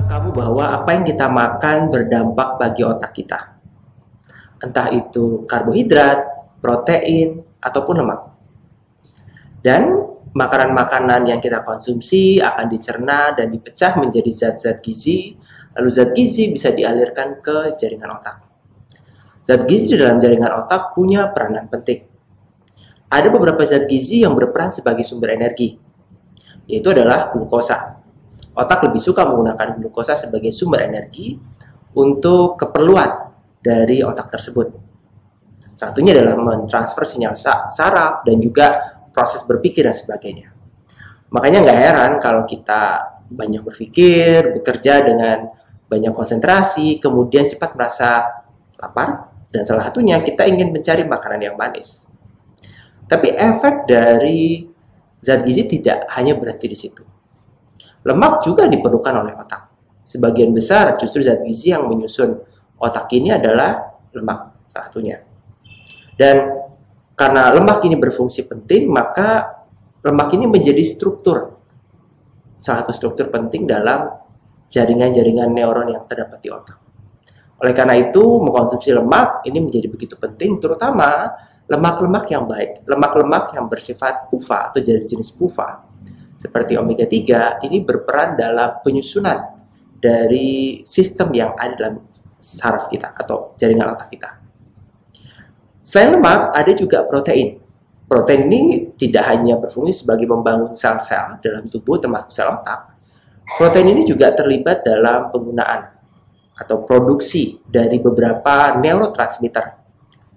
Kamu bahwa apa yang kita makan berdampak bagi otak kita. Entah itu karbohidrat, protein, ataupun lemak. Dan makanan-makanan yang kita konsumsi akan dicerna dan dipecah menjadi zat-zat gizi, lalu zat gizi bisa dialirkan ke jaringan otak. Zat gizi di dalam jaringan otak punya peranan penting. Ada beberapa zat gizi yang berperan sebagai sumber energi, yaitu adalah glukosa. Otak lebih suka menggunakan glukosa sebagai sumber energi untuk keperluan dari otak tersebut. Satunya adalah mentransfer sinyal saraf dan juga proses berpikir dan sebagainya. Makanya nggak heran kalau kita banyak berpikir, bekerja dengan banyak konsentrasi, kemudian cepat merasa lapar, dan salah satunya kita ingin mencari makanan yang manis. Tapi efek dari zat gizi tidak hanya berhenti di situ. Lemak juga diperlukan oleh otak. Sebagian besar justru zat gizi yang menyusun otak ini adalah lemak, salah satunya. Dan karena lemak ini berfungsi penting, maka lemak ini menjadi struktur. Salah satu struktur penting dalam jaringan-jaringan neuron yang terdapat di otak. Oleh karena itu, mengkonsumsi lemak ini menjadi begitu penting, terutama lemak-lemak yang baik. Lemak-lemak yang bersifat PUFA atau dari jenis PUFA, seperti omega 3, ini berperan dalam penyusunan dari sistem yang ada dalam saraf kita atau jaringan otak kita. Selain lemak, ada juga protein. Protein ini tidak hanya berfungsi sebagai membangun sel-sel dalam tubuh termasuk sel otak. Protein ini juga terlibat dalam penggunaan atau produksi dari beberapa neurotransmitter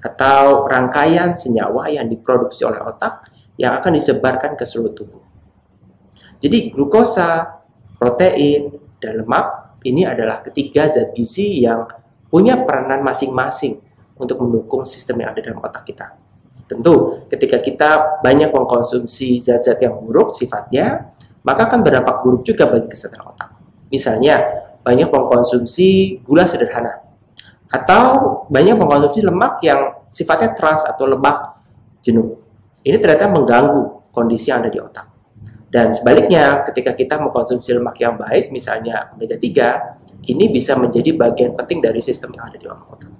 atau rangkaian senyawa yang diproduksi oleh otak yang akan disebarkan ke seluruh tubuh. Jadi glukosa, protein, dan lemak ini adalah ketiga zat gizi yang punya peranan masing-masing untuk mendukung sistem yang ada dalam otak kita. Tentu, ketika kita banyak mengkonsumsi zat-zat yang buruk sifatnya, maka akan berdampak buruk juga bagi kesehatan otak. Misalnya, banyak mengkonsumsi gula sederhana, atau banyak mengkonsumsi lemak yang sifatnya trans atau lemak jenuh. Ini ternyata mengganggu kondisi yang ada di otak. Dan sebaliknya, ketika kita mengkonsumsi lemak yang baik, misalnya omega 3, ini bisa menjadi bagian penting dari sistem yang ada di otak.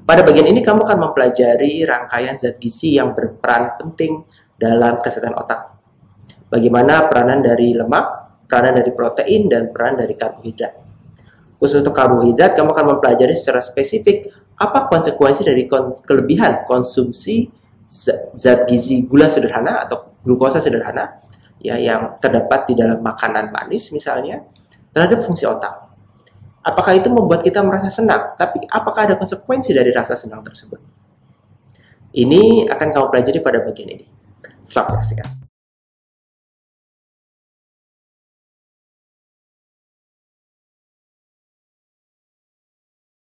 Pada bagian ini, kamu akan mempelajari rangkaian zat gizi yang berperan penting dalam kesehatan otak. Bagaimana peranan dari lemak, peranan dari protein, dan peran dari karbohidrat. Khusus untuk karbohidrat, kamu akan mempelajari secara spesifik apa konsekuensi dari kelebihan konsumsi zat gizi gula sederhana atau glukosa sederhana ya, yang terdapat di dalam makanan manis misalnya terhadap fungsi otak. Apakah itu membuat kita merasa senang? Tapi apakah ada konsekuensi dari rasa senang tersebut? Ini akan kamu pelajari pada bagian ini. Selamat menyaksikan.